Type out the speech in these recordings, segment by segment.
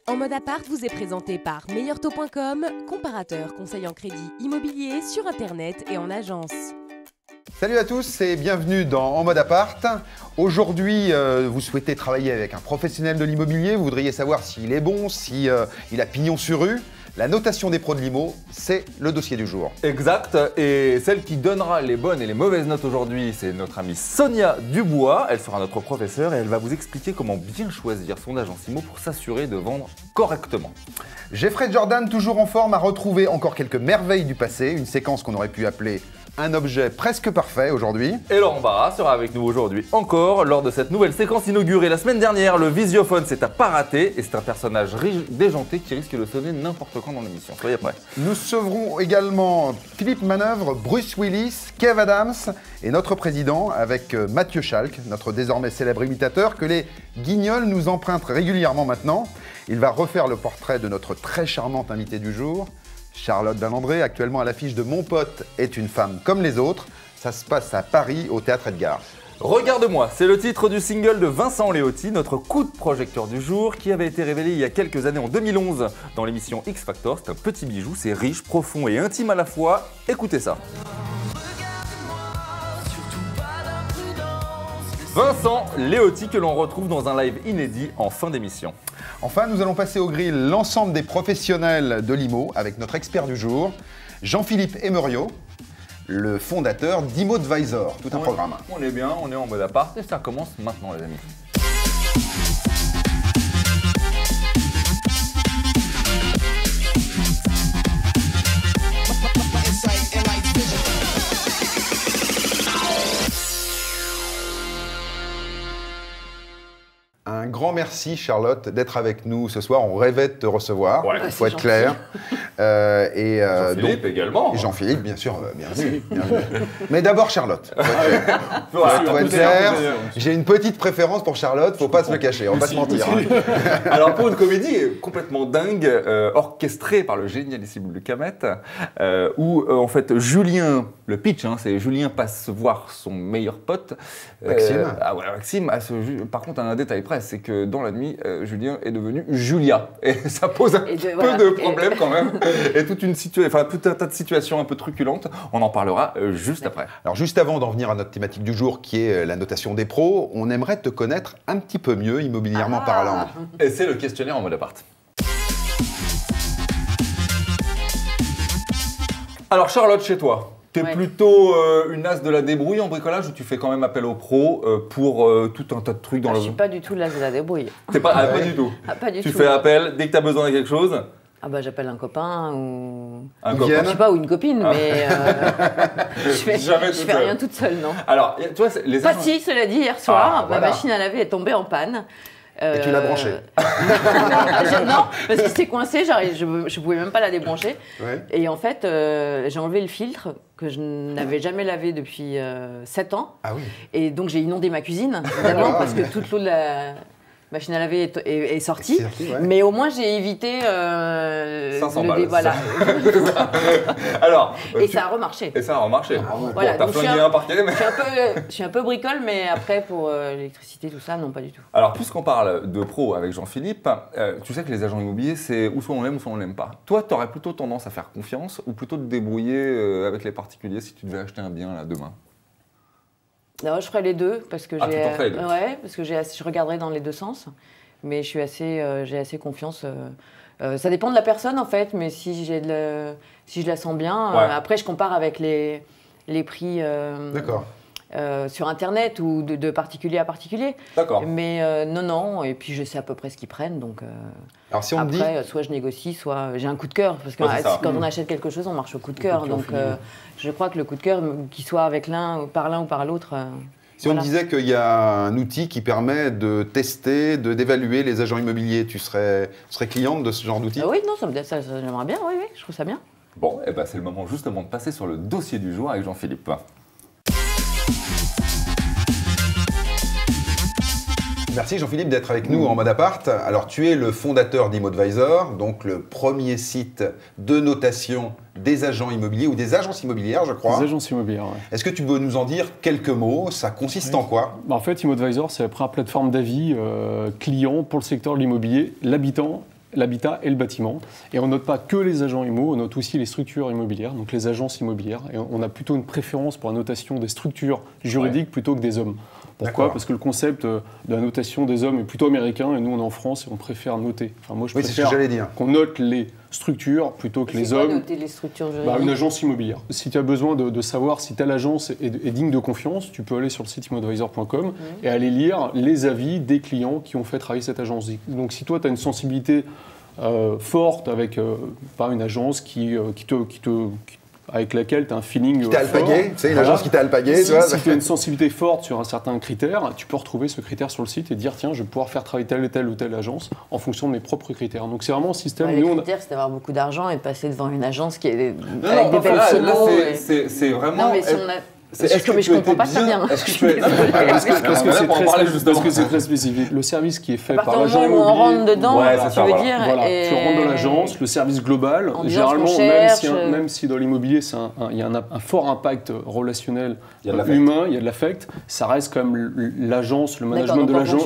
En mode appart vous est présenté par meilleurtaux.com, comparateur conseil en crédit immobilier sur internet et en agence. Salut à tous et bienvenue dans En mode appart. Aujourd'hui, vous souhaitez travailler avec un professionnel de l'immobilier, vous voudriez savoir s'il est bon, s'il a pignon sur rue. La notation des pros de l'IMO, c'est le dossier du jour. Exact, et celle qui donnera les bonnes et les mauvaises notes aujourd'hui, c'est notre amie Sonia Dubois. Elle sera notre professeure et elle va vous expliquer comment bien choisir son agence IMO pour s'assurer de vendre correctement. Jeffrey Jordan, toujours en forme, a retrouvé encore quelques merveilles du passé, une séquence qu'on aurait pu appeler un objet presque parfait aujourd'hui. Et Laurent Barra sera avec nous aujourd'hui encore lors de cette nouvelle séquence inaugurée la semaine dernière. Le visiophone, c'est à pas rater et c'est un personnage déjanté qui risque de sonner n'importe quand dans l'émission. Soyez prêts. Nous sauverons également Philippe Manœuvre, Bruce Willis, Kev Adams et notre président avec Mathieu Schalk, notre désormais célèbre imitateur que les guignols nous empruntent régulièrement maintenant. Il va refaire le portrait de notre très charmante invitée du jour, Charlotte Dallandré, actuellement à l'affiche de Mon pote est une femme comme les autres. Ça se passe à Paris, au Théâtre Edgar. Regarde-moi, c'est le titre du single de Vincent Léoty, notre coup de projecteur du jour, qui avait été révélé il y a quelques années, en 2011, dans l'émission X Factor. C'est un petit bijou, c'est riche, profond et intime à la fois. Écoutez ça. Vincent Léoty que l'on retrouve dans un live inédit en fin d'émission. Enfin, nous allons passer au grill l'ensemble des professionnels de l'IMO avec notre expert du jour, Jean-Philippe Emeriot, le fondateur d'IMOdvisor. Tout un programme. On est bien, on est en mode appart et ça commence maintenant les amis. Un grand merci Charlotte d'être avec nous ce soir. On rêvait de te recevoir, il faut être clair. Jean-Philippe également. Et Jean-Philippe, bien sûr, bienvenue. Mais d'abord Charlotte. Faut être clair. J'ai une petite préférence pour Charlotte, faut pas se le cacher, on va pas se mentir. Alors pour une comédie complètement dingue, orchestrée par le génialissime Luc Hamet, où en fait Julien, le pitch, c'est Julien passe voir son meilleur pote. Maxime. Maxime, par contre un détail près, c'est que dans la nuit, Julien est devenu Julia. Et ça pose un peu de problèmes quand même. Et tout un tas de situations un peu truculentes. On en parlera juste après. Alors juste avant d'en venir à notre thématique du jour qui est la notation des pros, on aimerait te connaître un petit peu mieux immobilièrement parlant. Et c'est le questionnaire en mode appart. Alors Charlotte, chez toi, t'es plutôt une as de la débrouille en bricolage ou tu fais quand même appel aux pros pour tout un tas de trucs dans le... Je suis pas du tout l'as de la débrouille. T'es pas, pas du tout. Pas du tu tout. Fais appel dès que tu as besoin de quelque chose. Ah bah j'appelle un copain ou... Un copain. Je sais pas, ou une copine, mais je fais rien toute seule, non. Alors, tu vois, les Pas si, cela dit, hier soir, ma machine à laver est tombée en panne. Et tu l'as branchée. Non, parce que c'était coincé, je pouvais même pas la débrancher. Ouais. Et en fait, j'ai enlevé le filtre que je n'avais jamais lavé depuis 7 ans. Ah oui. Et donc j'ai inondé ma cuisine, évidemment, parce que toute l'eau de la machine à laver est sortie. Ouais. Mais au moins j'ai évité 500 balles. Voilà. Alors, et ça a remarché. Et ça a remarché. Voilà, Bon, t'as flingué un parquet, mais... Je suis un peu bricole, mais après pour l'électricité, tout ça, non, pas du tout. Alors, puisqu'on parle de pro avec Jean-Philippe, tu sais que les agents immobiliers, c'est ou soit on l'aime ou soit on l'aime pas. Toi, tu aurais plutôt tendance à faire confiance ou plutôt te débrouiller avec les particuliers si tu devais acheter un bien là demain? Non, je ferais les deux parce que tu t'en ferais les deux. Ouais, parce que je regarderais dans les deux sens, mais j'ai assez confiance. Ça dépend de la personne en fait, mais si je la sens bien, après je compare avec les prix. D'accord. Sur internet ou de particulier à particulier. D'accord. Mais non, et puis je sais à peu près ce qu'ils prennent, donc Alors si on après, soit je négocie, soit j'ai un coup de cœur, parce que quand on achète quelque chose, on marche au coup de cœur, donc je crois que le coup de cœur, qu'il soit avec l'un ou par l'autre... Si on disait qu'il y a un outil qui permet de tester, d'évaluer les agents immobiliers, tu serais cliente de ce genre d'outil? Oui, non, ça j'aimerais bien, oui, je trouve ça bien. Bon, et ben c'est le moment justement de passer sur le dossier du jour avec Jean-Philippe. Merci Jean-Philippe d'être avec nous en mode appart. Alors tu es le fondateur d'IMOdvisor, donc le premier site de notation des agents immobiliers ou des agences immobilières, je crois. Des agences immobilières, oui. Est-ce que tu peux nous en dire quelques mots? Ça consiste en quoi? En fait, IMOdvisor, c'est la première plateforme d'avis client pour le secteur de l'immobilier, l'habitant l'habitat et le bâtiment. Et on note pas que les agents immo, on note aussi les structures immobilières, donc les agences immobilières. Et on a plutôt une préférence pour la notation des structures juridiques plutôt que des hommes. Pourquoi ? Parce que le concept de la notation des hommes est plutôt américain et nous on est en France et on préfère noter. Enfin, moi je préfère qu'on note les structures plutôt que les hommes. Noter les structures juridiques ? Une agence immobilière. Si tu as besoin de savoir si telle agence est digne de confiance, tu peux aller sur le site immoadvisor.com et aller lire les avis des clients qui ont fait travailler cette agence. Donc si toi tu as une sensibilité forte avec par une agence avec laquelle tu as un feeling qui t'a alpagué, c'est une agence qui t'a alpagué. Si tu as une sensibilité forte sur un certain critère, tu peux retrouver ce critère sur le site et dire tiens, je vais pouvoir faire travailler telle ou telle agence en fonction de mes propres critères. Donc c'est vraiment un système. Les critères, c'est d'avoir beaucoup d'argent et de passer devant une agence qui est avec des belles photos. C'est vraiment. Non, mais si on a... Mais je ne comprends pas très bien. Parce que c'est très spécifique. Le service qui est fait par l'agent immobilier. On rentre dedans, tu veux dire. Tu rentres dans l'agence, le service global. Généralement, même si dans l'immobilier, il y a un fort impact relationnel humain, il y a de l'affect, ça reste quand même l'agence, le management de l'agence.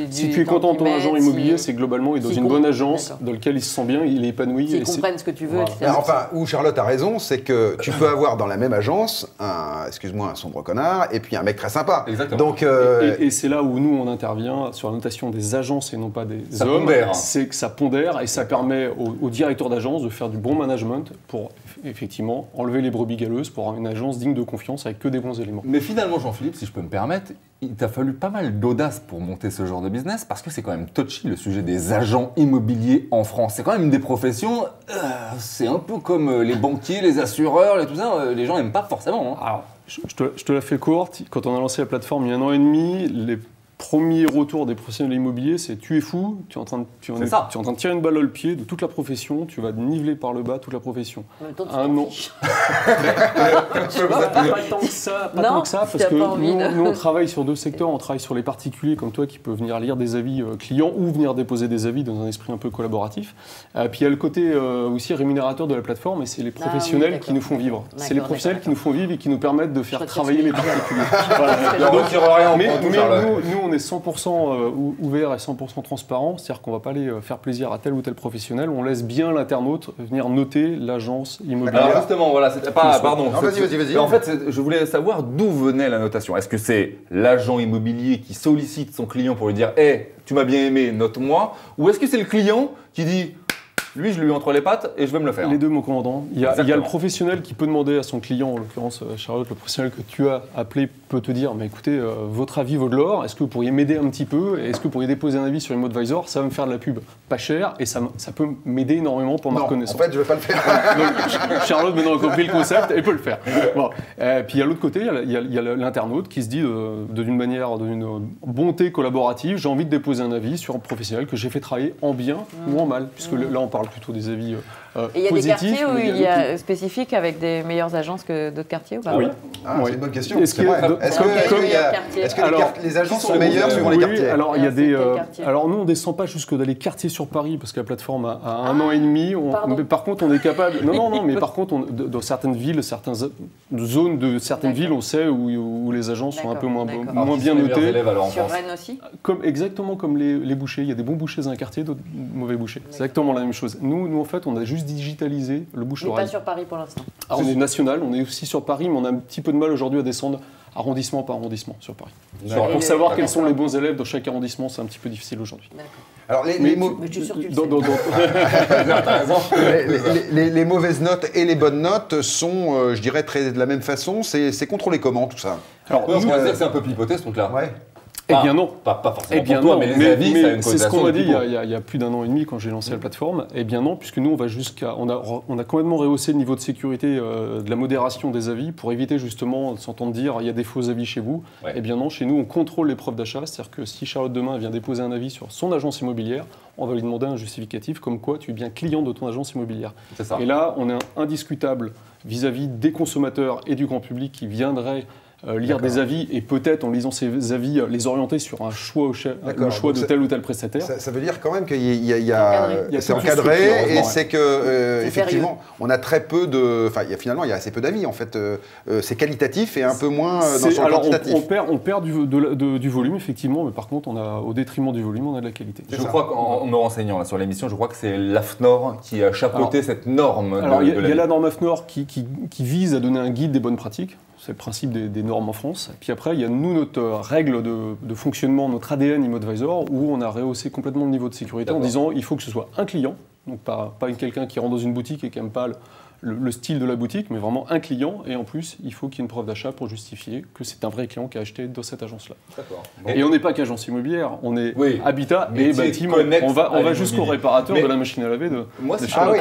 Si tu es content de ton agent immobilier, c'est globalement, il est dans une bonne agence dans laquelle il se sent bien, il est épanoui. Ils comprennent ce que tu veux, etc. Enfin, où Charlotte a raison, c'est que tu peux avoir dans la même agence un sombre connard et puis un mec très sympa. Exactement. Donc, et c'est là où nous on intervient sur la notation des agences et non pas des hommes. C'est que ça pondère et ça permet aux directeurs d'agence de faire du bon management pour effectivement enlever les brebis galeuses pour avoir une agence digne de confiance avec que des bons éléments. Mais finalement, Jean-Philippe, si je peux me permettre, il t'a fallu pas mal d'audace pour monter ce genre de business parce que c'est quand même touchy le sujet des agents immobiliers en France. C'est quand même une des professions, c'est un peu comme les banquiers, les assureurs et tout ça, les gens n'aiment pas forcément. Hein. Alors, je te la fais courte. Quand on a lancé la plateforme il y a 1 an et demi, les premiers retours des professionnels de l'immobilier, c'est tu es fou, tu es en train de tirer une balle dans le pied de toute la profession, tu vas niveler par le bas toute la profession. En même temps, tu non. Pas tant que ça, parce que nous on travaille sur 2 secteurs, on travaille sur les particuliers comme toi qui peuvent venir lire des avis clients ou venir déposer des avis dans un esprit un peu collaboratif. Puis il y a le côté aussi rémunérateur de la plateforme et c'est les professionnels qui nous font vivre. C'est les professionnels qui nous font vivre et qui nous permettent de faire travailler les particuliers. Mais nous on est 100% ouvert et 100% transparent, c'est-à-dire qu'on ne va pas aller faire plaisir à tel ou tel professionnel, on laisse bien l'internaute venir noter l'agence immobilière. Alors justement, voilà, c'était pas... Pardon. Non, vas-y. En fait, je voulais savoir d'où venait la notation. Est-ce que c'est l'agent immobilier qui sollicite son client pour lui dire « Hey, tu m'as bien aimé, note-moi » ou est-ce que c'est le client qui dit « Lui, je lui ai entre les pattes et je vais me le faire ». Les deux, mon commandant. Il y a le professionnel qui peut demander à son client, en l'occurrence Charlotte, le professionnel que tu as appelé peut te dire « Mais écoutez, votre avis vaut de l'or, est-ce que vous pourriez m'aider un petit peu ? Est-ce que vous pourriez déposer un avis sur ImmoAdvisor ? Ça va me faire de la pub pas cher et ça peut m'aider énormément pour ma reconnaissance. » En fait, je ne vais pas le faire. Donc, Charlotte, maintenant, a compris le concept, elle peut le faire. Bon. Puis à l'autre côté, il y a l'internaute qui se dit d'une bonté collaborative, j'ai envie de déposer un avis sur un professionnel que j'ai fait travailler en bien ou en mal, puisque là, on parle plutôt des avis et il y a des quartiers où il y a spécifiques avec des meilleures agences que d'autres quartiers ou pas ? Oui. C'est une bonne question. Est-ce que les agences sont meilleures suivant les quartiers ? Alors, alors nous, on ne descend pas jusque dans les quartiers sur Paris, parce que la plateforme a 1 an et demi. Mais par contre, on est capable... Non, mais par contre, dans certaines villes, certaines zones de certaines villes, on sait où les agences sont un peu moins bien notées. Sur Rennes aussi ? Exactement comme les bouchers. Il y a des bons bouchers dans un quartier, d'autres mauvais bouchers. C'est exactement la même chose. Nous, en fait, on a juste digitalisé le bouche-oreille. Mais pas sur Paris pour l'instant. Alors, on est national, on est aussi sur Paris, mais on a un petit peu de mal aujourd'hui à descendre arrondissement par arrondissement sur Paris. Pour savoir quels sont les bons élèves dans chaque arrondissement, c'est un petit peu difficile aujourd'hui. Alors mais je suis sûr que tu le sais. Les mauvaises notes et les bonnes notes sont, je dirais, de la même façon. C'est contrôlé comment tout ça ? Alors, on va dire que c'est un peu pipoté ce truc-là. Ouais. Eh bien non. Pas forcément pour toi, mais les avis, ça a une c'est ce qu'on m'a dit il y a plus d'1 an et demi quand j'ai lancé la plateforme. Eh bien non, puisque nous, on va on a complètement rehaussé le niveau de sécurité de la modération des avis pour éviter justement de s'entendre dire il y a des faux avis chez vous. Ouais. Eh bien non, chez nous, on contrôle les preuves d'achat. C'est-à-dire que si Charlotte demain vient déposer un avis sur son agence immobilière, on va lui demander un justificatif comme quoi tu es bien client de ton agence immobilière. C'est ça. Et là, on est indiscutable vis-à-vis des consommateurs et du grand public qui viendraient lire des avis et peut-être en lisant ces avis les orienter sur un choix, le choix de tel ou tel prestataire. Ça veut dire quand même qu'il y a c'est encadré et c'est que effectivement on a très peu de, enfin finalement il y a assez peu d'avis en fait. C'est qualitatif et un peu moins dans le quantitatif. On perd du volume effectivement, mais par contre au détriment du volume on a de la qualité. Je crois qu'en me renseignant là, sur l'émission, je crois que c'est l'AFNOR qui a chapeauté cette norme. Alors il y a la norme AFNOR qui vise à donner un guide des bonnes pratiques. C'est le principe des normes en France. Et puis après, il y a notre règle de fonctionnement, notre ADN ImoAdvisor, où on a rehaussé complètement le niveau de sécurité en disant il faut que ce soit un client, donc pas quelqu'un qui rentre dans une boutique et qui n'aime pas le style de la boutique, mais vraiment un client. Et en plus, il faut qu'il y ait une preuve d'achat pour justifier que c'est un vrai client qui a acheté dans cette agence-là. Bon. Et on n'est pas qu'agence immobilière, on est habitat et bâtiment. On va jusqu'au réparateur de la machine à laver de Charlotte.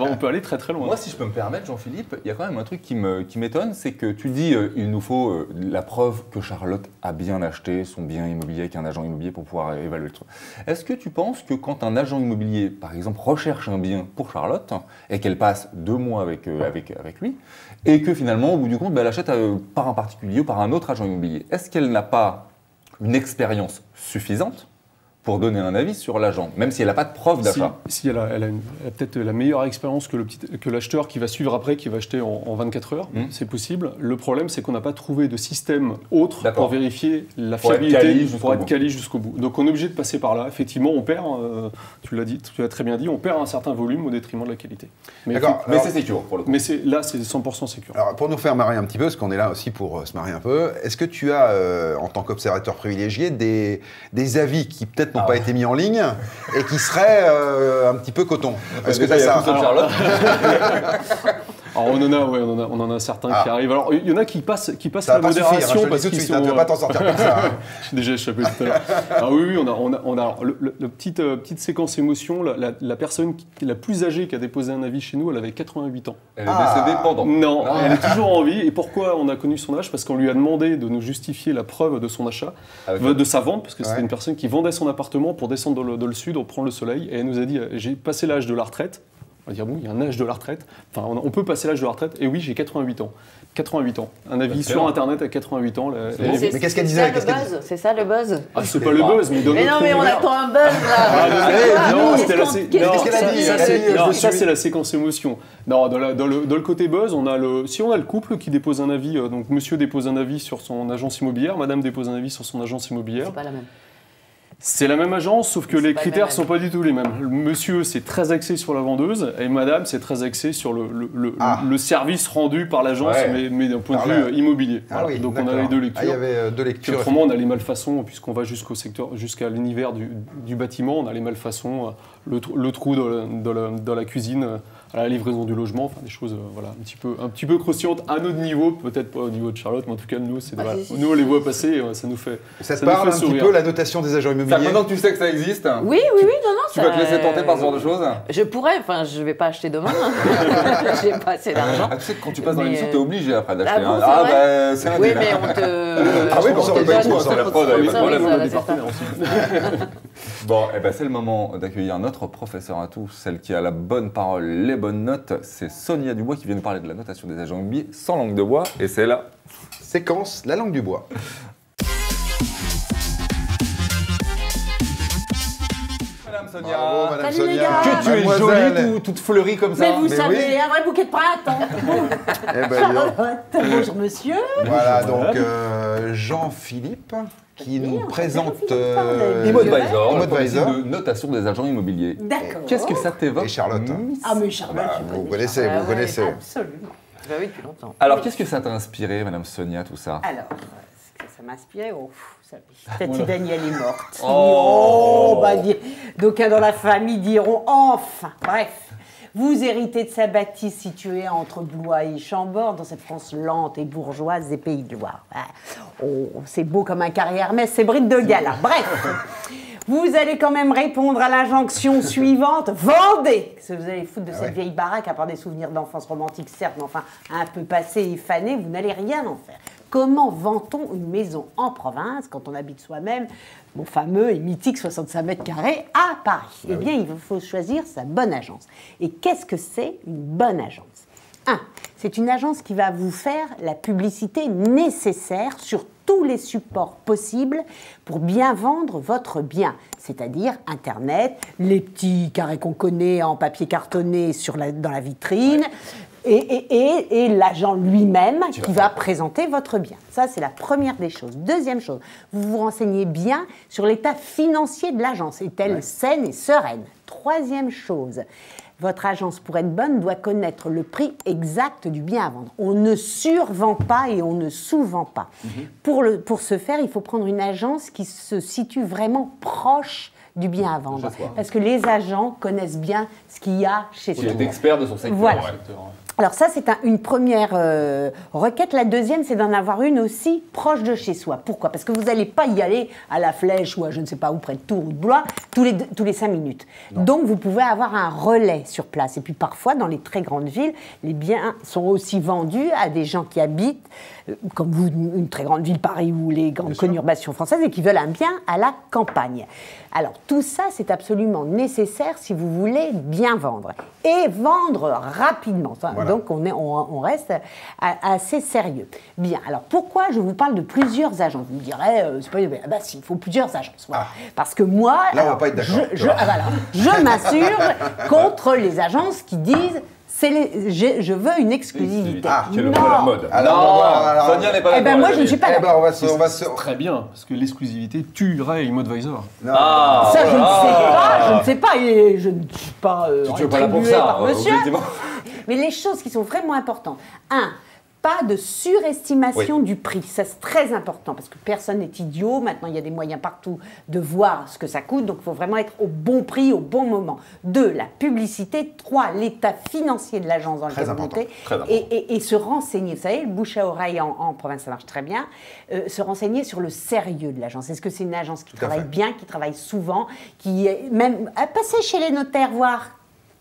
On peut aller très très loin. Moi, si je peux me permettre, Jean-Philippe, il y a quand même un truc qui m'étonne, c'est que tu dis il nous faut la preuve que Charlotte a bien acheté son bien immobilier avec un agent immobilier pour pouvoir évaluer le truc. Est-ce que tu penses que quand un agent immobilier, par exemple, recherche un bien pour Charlotte et qu'elle passe 2 mois avec lui, et que finalement, au bout du compte, elle achète par un particulier ou par un autre agent immobilier. Est-ce qu'elle n'a pas une expérience suffisante pour donner un avis sur l'agent, même si elle n'a pas de preuve d'achat? Si elle a peut-être la meilleure expérience que l'acheteur qui va suivre après, qui va acheter en 24 heures, c'est possible. Le problème, c'est qu'on n'a pas trouvé de système autre pour vérifier la fiabilité, pour être quali jusqu'au bout. Donc on est obligé de passer par là. Effectivement, on perd, tu l'as très bien dit, on perd un certain volume au détriment de la qualité. Mais c'est sécure pour le coup. Mais là, c'est 100% sécure. Alors pour nous faire marrer un petit peu, parce qu'on est là aussi pour se marrer un peu, est-ce que tu as, en tant qu'observateur privilégié, des avis qui peut-être n'ont pas été mis en ligne et qui seraient un petit peu coton? Est-ce que tu as ça, Charlotte? Alors on en a certains qui arrivent. Alors il y en a qui passent la modération parce qu'ils sont. Tu vas pas t'en sortir comme ça. J'ai déjà échappé tout à l'heure. Ah oui, on a la petite séquence émotion. La personne la plus âgée qui a déposé un avis chez nous, elle avait 88 ans. Elle est décédée pendant. Non, elle est toujours en vie. Et pourquoi on a connu son âge? Parce qu'on lui a demandé de nous justifier la preuve de son achat, de sa vente, parce que c'était une personne qui vendait son appartement pour descendre dans le sud, reprendre le soleil, et elle nous a dit j'ai passé l'âge de la retraite. On va dire, bon, il y a un âge de la retraite. Enfin, on peut passer l'âge de la retraite. Et oui, j'ai 88 ans. 88 ans. Un avis sur Internet à 88 ans. Mais qu'est-ce qu'elle disait? C'est ça le buzz? Ah, c'est pas le buzz, mais mais non, mais on attend un buzz là. Non, c'était qu'est-ce qu'elle a dit? Ça, c'est la séquence émotion. Non, dans le côté buzz, si on a le couple qui dépose un avis, donc monsieur dépose un avis sur son agence immobilière, madame dépose un avis sur son agence immobilière. C'est pas la même. C'est la même agence, sauf que les critères ne sont pas du tout les mêmes. Monsieur, c'est très axé sur la vendeuse, et madame, c'est très axé sur le service rendu par l'agence, mais d'un point de vue immobilier. Voilà. Donc on a les deux lectures. Il y avait 2 lectures. Autrement, on a les malfaçons, puisqu'on va jusqu'à l'univers du bâtiment, on a les malfaçons, le trou dans la cuisine, à la livraison du logement, enfin des choses un petit peu croustillantes à notre niveau, peut-être pas au niveau de Charlotte, mais en tout cas nous on les voit passer, ça nous fait ça te parle un petit peu la notation des agents immobiliers? Maintenant que tu sais que ça existe, oui, non, tu vas te laisser tenter par ce genre de choses? Je pourrais, enfin je vais pas acheter demain, j'ai pas assez d'argent. Tu sais que quand tu passes dans l'émission, t'es obligé après d'acheter. C'est un oui, mais on te... Ah oui, on s'en Bon, c'est le moment d'accueillir notre professeur à tous, celle qui a la bonne parole, les bonnes notes. C'est Sonia Dubois qui vient nous parler de la notation des agents immobiliers sans langue de bois. Et c'est la séquence La langue du bois. Madame Sonia. Bravo, Madame Salut, Sonia. Que tu es jolie, toute fleurie comme ça. Mais vous savez, un vrai bouquet de printemps. Bonjour monsieur. Voilà, donc Jean-Philippe qui nous présente ImoAdvisor, de notation des agents immobiliers. D'accord. Qu'est-ce que ça t'évoque? Et Charlotte. Ah mais Charlotte, vous connaissez. Absolument. Bah oui, depuis longtemps. Alors, qu'est-ce que ça t'a inspiré, Madame Sonia, tout ça? Alors, ça m'a inspiré. Tati Daniel est morte. D'aucuns dans la famille diront enfin. Bref. Vous héritez de sa bâtisse située entre Blois et Chambord, dans cette France lente et bourgeoise des Pays de Loire. Oh, c'est beau comme un carré Hermès, c'est bride de gala. Bref, vous allez quand même répondre à l'injonction suivante. Vendez! Qu'est-ce que vous allez foutre de cette vieille baraque, à part des souvenirs d'enfance romantique, certes, mais enfin un peu passé et fané, vous n'allez rien en faire. Comment vend-on une maison en province quand on habite soi-même, mon fameux et mythique 65 mètres carrés à Paris? Eh bien, il faut choisir sa bonne agence. Et qu'est-ce que c'est une bonne agence? C'est une agence qui va vous faire la publicité nécessaire sur tous les supports possibles pour bien vendre votre bien, c'est-à-dire Internet, les petits carrés qu'on connaît en papier cartonné dans la vitrine, et l'agent lui-même qui va présenter votre bien. Ça, c'est la première des choses. Deuxième chose, vous vous renseignez bien sur l'état financier de l'agence. Est-elle saine et sereine? Troisième chose, votre agence, pour être bonne, doit connaître le prix exact du bien à vendre. On ne survend pas et on ne sous-vend pas. Pour ce faire, il faut prendre une agence qui se situe vraiment proche du bien à vendre. Parce que les agents connaissent bien ce qu'il y a chez eux. Il est expert de son secteur. Voilà. Alors ça, c'est une première requête. La deuxième, c'est d'en avoir une aussi proche de chez soi. Pourquoi? Parce que vous n'allez pas y aller à la Flèche ou à je ne sais pas où, près de Tours ou de Blois, tous les 5 minutes. Non. Donc, vous pouvez avoir un relais sur place. Et puis, parfois, dans les très grandes villes, les biens sont aussi vendus à des gens qui habitent, comme vous, une très grande ville, Paris, ou les grandes conurbations françaises, et qui veulent un bien à la campagne. Alors, tout ça, c'est absolument nécessaire si vous voulez bien vendre. Et vendre rapidement. Voilà. Donc, on reste assez sérieux. Bien, alors pourquoi je vous parle de plusieurs agences? Vous me direz, c'est pas... bah si, il faut plusieurs agences. Voilà. Parce que moi... Là, on va pas être d'accord. Je m'assure contre les agences qui disent... je veux une exclusivité. Qui est le mot à la mode. Alors, Sonia n'est pas d'accord. Moi, je ne suis pas d'accord. On va très bien, parce que l'exclusivité tuerait ImmoAdvisor. Ça, je ne sais pas. Et je ne suis pas rétribuée par monsieur. Mais les choses qui sont vraiment importantes. Pas de surestimation du prix. Ça, c'est très important parce que personne n'est idiot. Maintenant, il y a des moyens partout de voir ce que ça coûte. Donc, il faut vraiment être au bon prix, au bon moment. 2, la publicité. 3, l'état financier de l'agence dans lequel vous montez. Et se renseigner. Vous savez, le bouche à oreille en province, ça marche très bien. Se renseigner sur le sérieux de l'agence. Est-ce que c'est une agence qui travaille bien, qui travaille souvent, qui est même à passer chez les notaires, voir.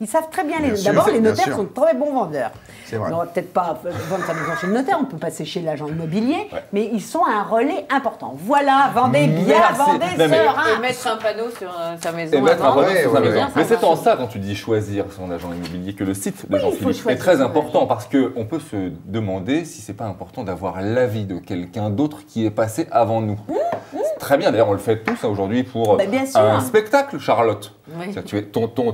Ils savent très bien. D'abord, les notaires sont de très bons vendeurs. C'est vrai. On ne va peut-être pas vendre sa maison chez le notaire, on peut passer chez l'agent immobilier, mais ils sont un relais important. Voilà, vendez bien, vendez serein. Et mettre un panneau sur sa maison. Et mettre un panneau sur sa maison. Mais c'est en ça, quand tu dis choisir son agent immobilier, que le site de Jean-Philippe est très important, parce qu'on peut se demander si c'est pas important d'avoir l'avis de quelqu'un d'autre qui est passé avant nous. Très bien, d'ailleurs on le fait tous aujourd'hui pour un spectacle, Charlotte.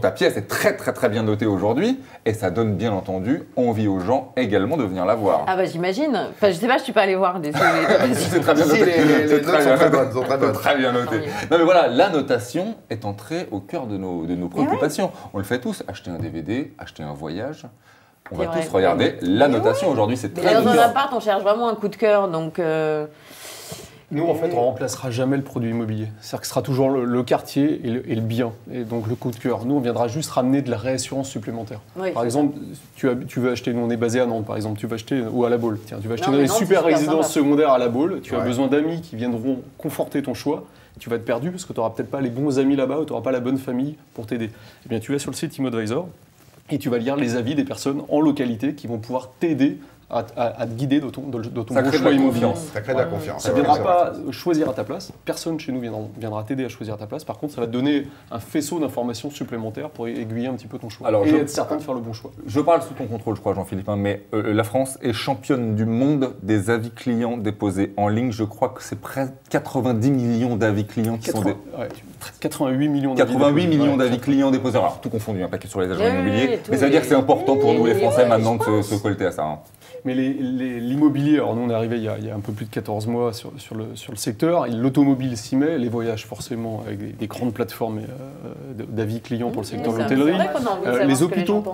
Ta pièce est très bien notée aujourd'hui et ça donne bien entendu envie aux gens également de venir la voir. Ah bah j'imagine. Enfin je sais pas, je suis pas allée voir, désolé. C'est très bien noté. Les notes sont très bonnes. Très bien noté. Non mais voilà, la notation est entrée au cœur de nos préoccupations. On le fait tous, acheter un DVD, acheter un voyage. On va tous regarder la notation aujourd'hui, c'est très bien. Dans un appart, on cherche vraiment un coup de cœur, donc... Nous, en fait, on ne remplacera jamais le produit immobilier. C'est-à-dire que ce sera toujours le quartier et le bien, et donc le coup de cœur. Nous, on viendra juste ramener de la réassurance supplémentaire. Oui. Par exemple, tu veux acheter, nous on est basé à Nantes, par exemple, tu vas acheter, ou à La Baule. Tiens, tu vas acheter une super résidence secondaire à La Baule, tu as besoin d'amis qui viendront conforter ton choix. Tu vas être perdu parce que tu n'auras peut-être pas les bons amis là-bas ou tu n'auras pas la bonne famille pour t'aider. Eh bien, tu vas sur le site ImmoAdvisor et tu vas lire les avis des personnes en localité qui vont pouvoir t'aider à te guider de ton bon choix immobilier. Ça crée de la confiance. Ça ne viendra pas choisir à ta place. Personne chez nous viendra t'aider à choisir à ta place. Par contre, ça va te donner un faisceau d'informations supplémentaires pour aiguiller un petit peu ton choix. Alors, et être certain de faire le bon choix. Je parle sous ton contrôle, je crois, Jean-Philippe, mais la France est championne du monde des avis clients déposés en ligne. Je crois que c'est près de 90 millions d'avis clients qui sont... 88 millions d'avis clients déposés. Alors, tout confondu, un paquet sur les agents immobiliers. Mais ça veut dire que c'est important pour nous, les Français, maintenant de se colter à ça. Mais l'immobilier, alors nous on est arrivé il y a un peu plus de 14 mois sur le secteur, l'automobile s'y met, les voyages forcément avec des grandes plateformes d'avis clients pour le secteur de l'hôtellerie.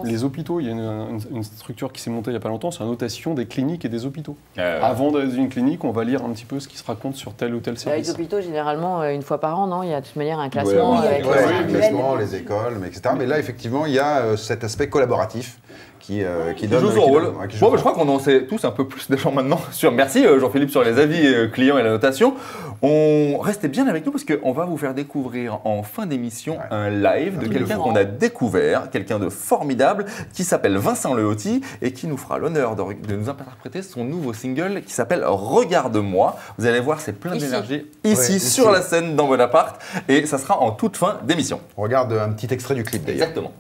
Les hôpitaux, il y a une structure qui s'est montée il n'y a pas longtemps, c'est la notation des cliniques et des hôpitaux. Avant d'aller dans une clinique, on va lire un petit peu ce qui se raconte sur tel ou tel service. Les hôpitaux, généralement, une fois par an, non? Il y a de toute manière un classement. Un classement, les écoles, etc. Mais là, effectivement, il y a cet aspect collaboratif qui donne son rôle. Je crois qu'on en sait tous un peu plus des gens maintenant. Merci Jean-Philippe sur les avis clients et la notation. Restez bien avec nous parce qu'on va vous faire découvrir en fin d'émission un live de quelqu'un qu'on a découvert, quelqu'un de formidable qui s'appelle Vincent Leotti et qui nous fera l'honneur de nous interpréter son nouveau single qui s'appelle Regarde-moi. Vous allez voir, c'est plein d'énergie ici sur la scène dans Bonaparte et ça sera en toute fin d'émission. On regarde un petit extrait du clip d'ailleurs. Exactement.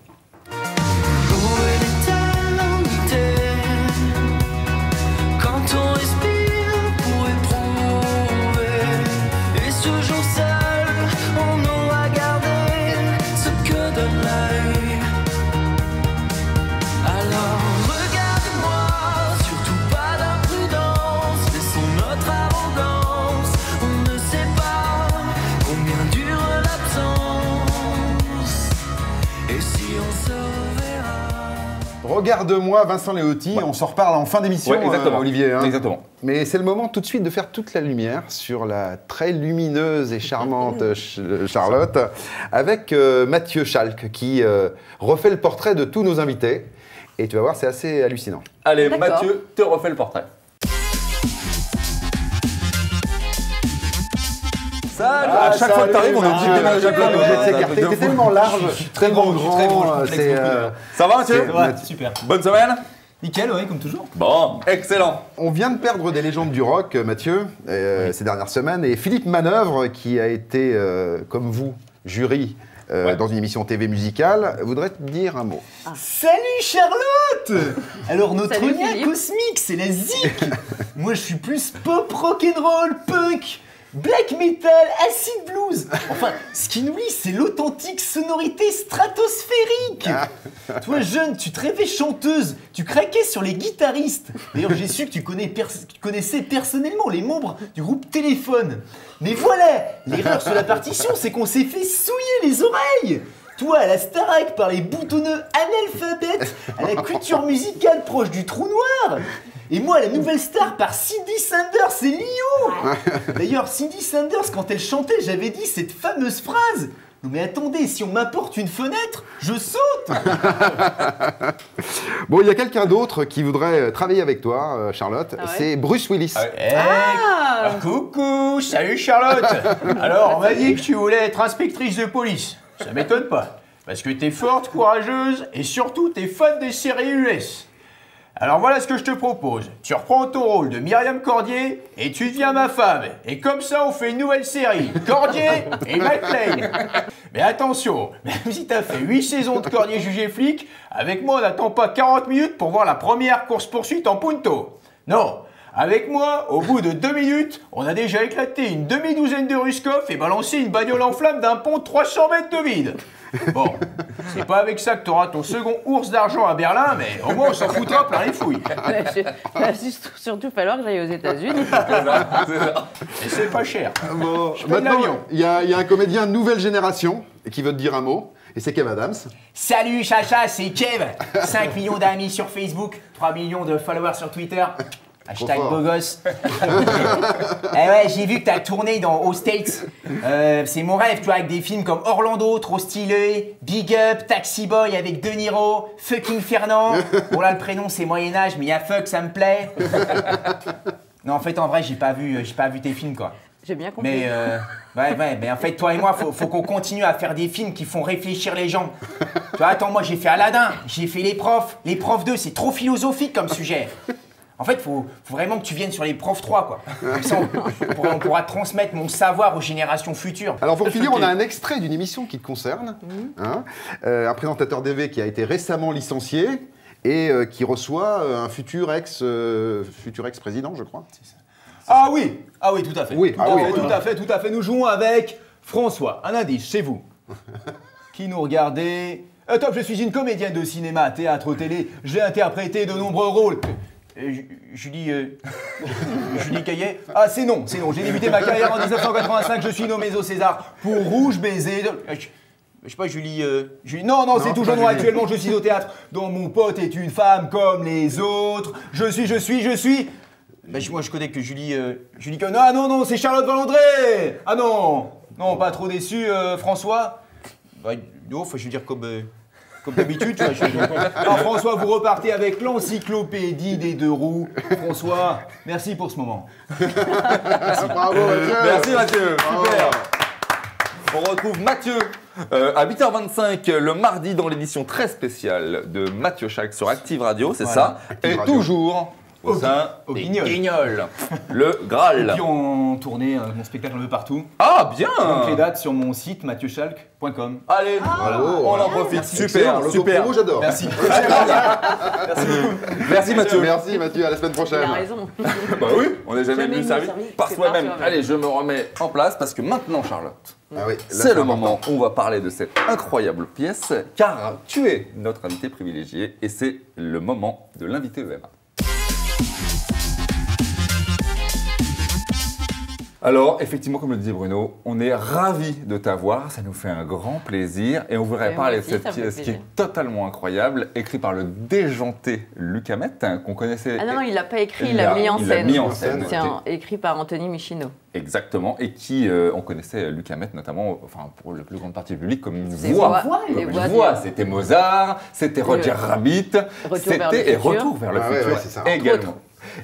Regarde-moi Vincent Léoty, on s'en reparle en fin d'émission, Olivier. Hein. Exactement. Mais c'est le moment tout de suite de faire toute la lumière sur la très lumineuse et charmante Charlotte, avec Mathieu Schalk, qui refait le portrait de tous nos invités. Et tu vas voir, c'est assez hallucinant. Allez, Mathieu, te refais le portrait. Salut. À chaque fois que tu arrives, on est obligé de déménager plein de T'es tellement large, très grand. Ça va, Mathieu? Ouais, super. Bonne semaine? Nickel, oui, comme toujours. Bon, excellent. On vient de perdre des légendes du rock, Mathieu, ces dernières semaines. Et Philippe Manœuvre, qui a été, comme vous, jury dans une émission TV musicale, voudrait te dire un mot. Salut Charlotte. Alors notre Salut, lien Philippe. cosmique, c'est la zik. Moi je suis plus pop, rock'n'roll, punk, black metal, acid blues. Enfin, ce qui nous lie, c'est l'authentique sonorité stratosphérique. Toi jeune, tu te rêvais chanteuse, tu craquais sur les guitaristes. D'ailleurs, j'ai su que tu connaissais personnellement les membres du groupe Téléphone. Mais voilà, l'erreur sur la partition, c'est qu'on s'est fait souiller les oreilles. Toi, à la Starac, par les boutonneux analphabètes, à la culture musicale proche du trou noir. Et moi, la nouvelle star par Cindy Sanders et Lio. D'ailleurs, Cindy Sanders, quand elle chantait, j'avais dit cette fameuse phrase. Non mais attendez, si on m'apporte une fenêtre, je saute. Bon, il y a quelqu'un d'autre qui voudrait travailler avec toi, Charlotte. Ah ouais. C'est Bruce Willis. Coucou, salut Charlotte. Alors, on m'a dit que tu voulais être inspectrice de police. Ça m'étonne pas, parce que t'es forte, courageuse, et surtout t'es fan des séries US. Alors voilà ce que je te propose. Tu reprends ton rôle de Myriam Cordier et tu deviens ma femme. Et comme ça, on fait une nouvelle série. Cordier et McLean. Mais attention, même si t'as fait 8 saisons de Cordier jugé flic, avec moi, on n'attend pas 40 minutes pour voir la première course-poursuite en punto. Non, avec moi, au bout de 2 minutes, on a déjà éclaté une demi-douzaine de Ruskov et balancé une bagnole en flamme d'un pont de 300 mètres de vide. Bon, c'est pas avec ça que t'auras ton second ours d'argent à Berlin, mais au moins on s'en foutra plein les fouilles. Il va surtout falloir que j'aille aux États-Unis. Et c'est pas cher. Bon, Je paye maintenant, l'avion. il y a un comédien nouvelle génération qui veut te dire un mot. Et c'est Kev Adams. Salut Chacha, c'est Kev. 5 millions d'amis sur Facebook, 3 millions de followers sur Twitter. Hashtag fort. beau gosse. Eh ouais, j'ai vu que t'as tourné aux States. C'est mon rêve, tu vois, avec des films comme Orlando, trop stylé, Big Up, Taxi Boy avec De Niro, Fucking Fernand. Bon là, le prénom c'est Moyen-Âge, mais il y a fuck, ça me plaît. Non, en fait, en vrai, j'ai pas vu tes films, quoi. J'ai bien compris. Mais mais en fait, toi et moi, faut qu'on continue à faire des films qui font réfléchir les gens. Tu vois, attends, moi j'ai fait Aladdin, j'ai fait Les Profs 2, c'est trop philosophique comme sujet. En fait, faut vraiment que tu viennes sur Les Profs 3, quoi. Comme ça, on pourra transmettre mon savoir aux générations futures. Alors pour finir, on a un extrait d'une émission qui te concerne. Hein, un présentateur TV qui a été récemment licencié et qui reçoit un futur ex-président, je crois. Ah oui, tout à fait. Oui, Tout à fait. Nous jouons avec François. Un indice, c'est vous. Qui nous regardez. Top, je suis une comédienne de cinéma, théâtre, télé. J'ai interprété de nombreux rôles. Julie Caillet. Ah, c'est non. J'ai débuté ma carrière en 1985. Je suis nommé au César pour Rouge Baiser. Je sais pas, Julie. Non, c'est toujours moi. Actuellement, je suis au théâtre. Dont mon pote est une femme comme les autres. Je suis. Bah, moi, je connais que Julie. Non, c'est Charlotte Valandré. Ah non, pas trop déçu, François. Bah, non, je veux dire comme d'habitude, tu vois. Alors, François, vous repartez avec l'encyclopédie des deux roues. François, merci pour ce moment. Bravo Mathieu. Merci Mathieu, super. On retrouve Mathieu à 8h25 le mardi dans l'édition très spéciale de Mathieu Schalk sur Active Radio, c'est ça. Active Et Radio. toujours au sein au des Guignol. Guignols. Le Graal. Et puis on tournait mon spectacle un peu partout. Ah, bien. Donc les dates sur mon site mathieuschalk.com. Allez, Bravo. on en profite. Excellent, Super. l'autopromo, j'adore. Merci. Merci Mathieu. Merci Mathieu, à la semaine Il prochaine. a raison. Bah oui, on n'est jamais Jamais mieux mieux servi servi par que soi-même. par soi-même. Allez, je me remets en place parce que maintenant, Charlotte, Ah oui, là, c'est le important. moment où on va parler de cette incroyable pièce, car tu es notre invité privilégié et c'est le moment de l'invité EMA. Alors, effectivement, comme le disait Bruno, on est ravis de t'avoir, ça nous fait un grand plaisir et on voudrait parler de cette pièce qui est totalement incroyable, écrite par le déjanté Luc Hamet, qu'on connaissait. Ah non, il l'a pas écrit, il l'a mis en scène. C'est écrit par Anthony Michino. Exactement, et qui, on connaissait Luc Hamet notamment, enfin pour la plus grande partie du public, comme une voix. C'était Mozart, c'était Roger Rabbit, c'était Retour vers le futur également.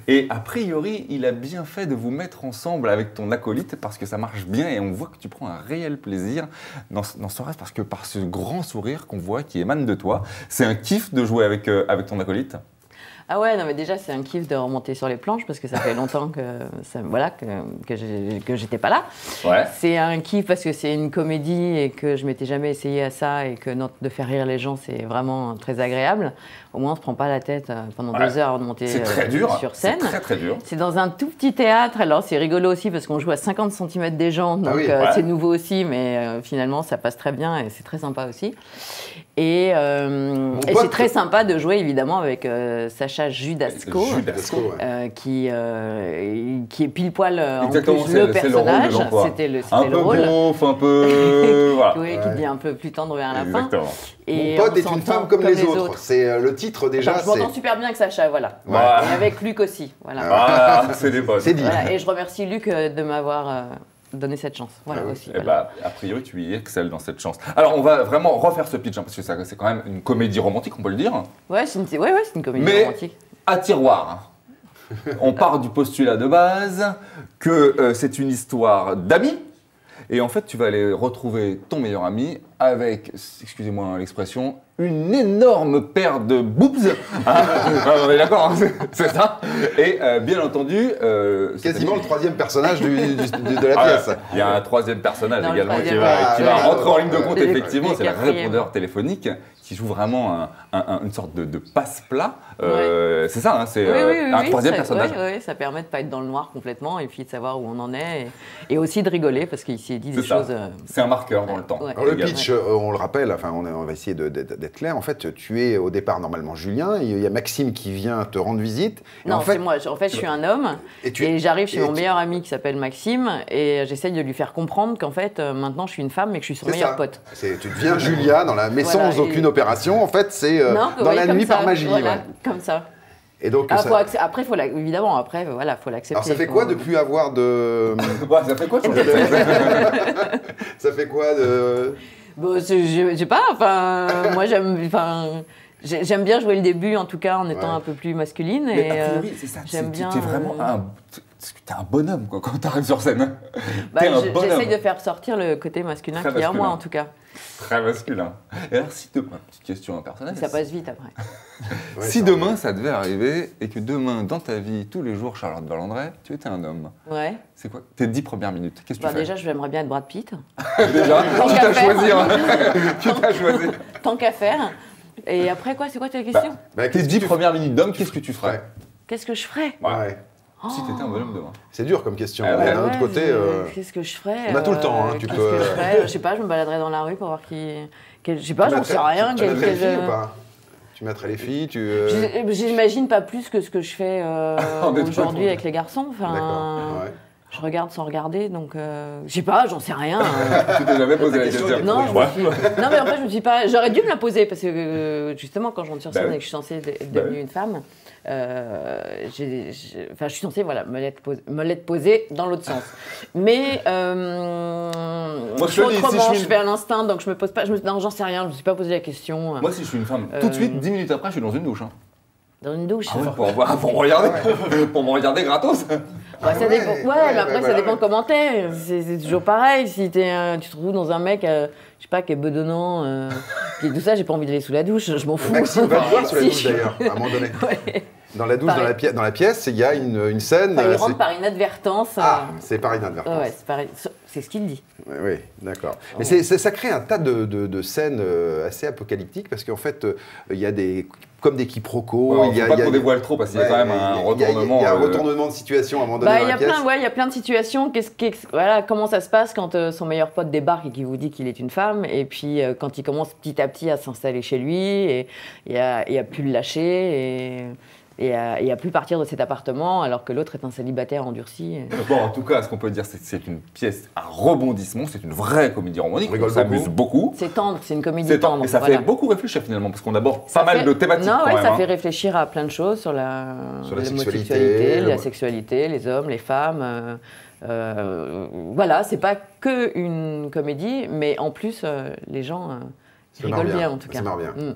Et a priori, il a bien fait de vous mettre ensemble avec ton acolyte parce que ça marche bien et on voit que tu prends un réel plaisir dans ce rêve parce que par ce grand sourire qu'on voit qui émane de toi, c'est un kiff de jouer avec ton acolyte. Ah ouais, non mais déjà c'est un kiff de remonter sur les planches parce que ça fait longtemps que j'étais pas là. Ouais. C'est un kiff parce que c'est une comédie et que je m'étais jamais essayé à ça et que de faire rire les gens c'est vraiment très agréable. Au moins on se prend pas la tête pendant 2 heures avant de monter sur scène. C'est très très dur. C'est dans un tout petit théâtre, alors c'est rigolo aussi parce qu'on joue à 50 cm des gens, donc c'est nouveau aussi mais finalement ça passe très bien et c'est très sympa aussi. Et c'est très sympa de jouer évidemment avec Sacha Judasco, qui est pile poil en plus le personnage. C'était le rôle. Un peu beauf, un peu... voilà. Oui, qui devient un peu plus tendre vers la fin. Et Mon pote est une femme comme les autres. C'est le titre déjà. Je m'entends super bien avec Sacha, voilà. Et avec Luc aussi, voilà. Ah, c'est des potes. C'est dit. Voilà. Et je remercie Luc de m'avoir donner cette chance. Voilà aussi. Et a priori, tu y excelles dans cette chance. Alors, on va vraiment refaire ce pitch, parce que c'est quand même une comédie romantique, on peut le dire. Ouais, c'est une comédie romantique. À tiroir. On part du postulat de base que c'est une histoire d'amis. Et en fait, tu vas aller retrouver ton meilleur ami avec, excusez-moi l'expression, une énorme paire de boobs. On est d'accord, hein, c'est ça. Et bien entendu... quasiment le 3e personnage de la pièce. Il y a un 3e personnage également qui va rentrer en ligne de compte, effectivement. C'est le répondeur téléphonique qui joue vraiment une sorte de passe-plat. C'est ça, hein, c'est un 3e personnage. Oui, ça permet de ne pas être dans le noir complètement et puis de savoir où on en est. Et aussi de rigoler parce qu'il s'est dit des choses... C'est un marqueur dans le temps. Alors le pitch, on le rappelle, enfin, on va essayer d'être clair. En fait, tu es au départ normalement Julien, il y a Maxime qui vient te rendre visite. Non, c'est moi. En fait, je suis un homme et j'arrive chez mon meilleur ami qui s'appelle Maxime et j'essaye de lui faire comprendre qu'en fait, maintenant, je suis une femme mais que je suis son meilleur pote. Tu deviens Julia, mais sans aucune opération. En fait, c'est dans la nuit par magie. Voilà, comme ça. Et donc, après, évidemment, faut l'accepter. Alors, ça fait quoi de plus avoir de... Ça fait quoi Ça fait quoi de... Bon, je sais pas, moi j'aime bien jouer le début en tout cas en étant un peu plus masculine. Mais a priori, c'est ça, j'aime bien. T'es vraiment t'es un bonhomme quoi, quand t'arrives sur scène. J'essaye de faire sortir le côté masculin qu'il y a en moi en tout cas. Très masculin. Et alors si demain, petite question personnelle. Ça passe vite après. Si demain ça devait arriver et que demain dans ta vie, tous les jours, Charlotte Valandrey, tu étais un homme. Ouais. C'est quoi tes 10 premières minutes? Qu'est-ce que tu fais? Déjà, j'aimerais bien être Brad Pitt. Déjà, tu t'as choisi. Tu t'as choisi. Tant qu'à faire. Et après quoi? C'est quoi ta question? Tes 10 premières minutes d'homme, qu'est-ce que tu ferais? Qu'est-ce que je ferais? Ouais. Si t'étais un bonhomme demain. C'est dur comme question. D'un autre côté, qu'est-ce que je ferais? On a tout le temps, hein, tu peux. Je sais pas, je me baladerais dans la rue pour voir qui. Je sais pas, j'en sais rien. Tu mettrais les filles ou pas? Tu mettrais les filles, J'imagine pas plus que ce que je fais aujourd'hui avec les garçons. Enfin, je regarde sans regarder, donc je sais pas, j'en sais rien. Tu t'es jamais posé la question? Non, mais en fait, je me suis pas. J'aurais dû me la poser parce que justement, quand je rentre sur scène et que je suis censée être devenue une femme, je suis censée me l'être posée dans l'autre sens. Mais moi, je fais à l'instinct, donc je me pose pas. Non, j'en sais rien, je me suis pas posé la question. Moi, si je suis une femme, tout de suite, 10 minutes après, je suis dans une douche. Dans une douche. Pour me regarder gratos. Ça dépend. Mais après, ça dépend comment t'es. C'est toujours pareil. Si tu te retrouves dans un mec, je sais pas, qui est bedonnant, qui est tout ça, j'ai pas envie d'aller sous la douche, je m'en fous. Maxime va te voir sous la douche d'ailleurs, à un moment donné. Dans la douche, dans la pièce, il y a une scène. Il rentre par inadvertance. Ah, c'est par inadvertance. Ouais, c'est pareil. C'est ce qu'il dit. Oui, d'accord. Mais ça crée un tas de scènes assez apocalyptiques parce qu'en fait, il y a comme des quiproquos. Il y a pas qu'on dévoile trop parce qu'il y a quand même un retournement. Il y a un retournement de situation à un moment donné dans la pièce. Il y a plein de situations. Comment ça se passe quand son meilleur pote débarque et qu'il vous dit qu'il est une femme, et puis quand il commence petit à petit à s'installer chez lui, et il a pu le lâcher. Et et à plus partir de cet appartement alors que l'autre est un célibataire endurci. Bon, en tout cas, ce qu'on peut dire, c'est que c'est une pièce à rebondissement, c'est une vraie comédie romantique, on s'amuse beaucoup. C'est tendre, c'est une comédie tendre. Et ça fait beaucoup réfléchir finalement, parce qu'on aborde pas mal de thématiques quand même. Ça fait réfléchir à plein de choses, sur la homosexualité, la sexualité, les hommes, les femmes. Voilà, c'est pas que une comédie, mais en plus, les gens rigolent bien en tout cas. Ça marche bien.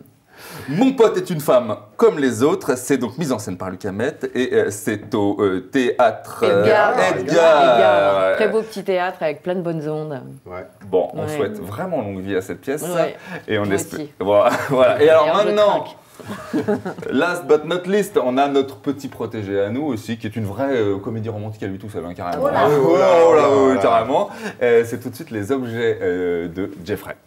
Mon pote est une femme comme les autres, c'est donc mise en scène par Luc Hamet et c'est au théâtre Edgar. Très beau petit théâtre avec plein de bonnes ondes. Ouais. Bon, on souhaite vraiment longue vie à cette pièce et on espère. Aussi. Voilà. Et alors maintenant, last but not least, on a notre petit protégé à nous aussi, qui est une vraie comédie romantique à lui tout seul, hein, carrément. Carrément. C'est tout de suite les objets de Jeffrey.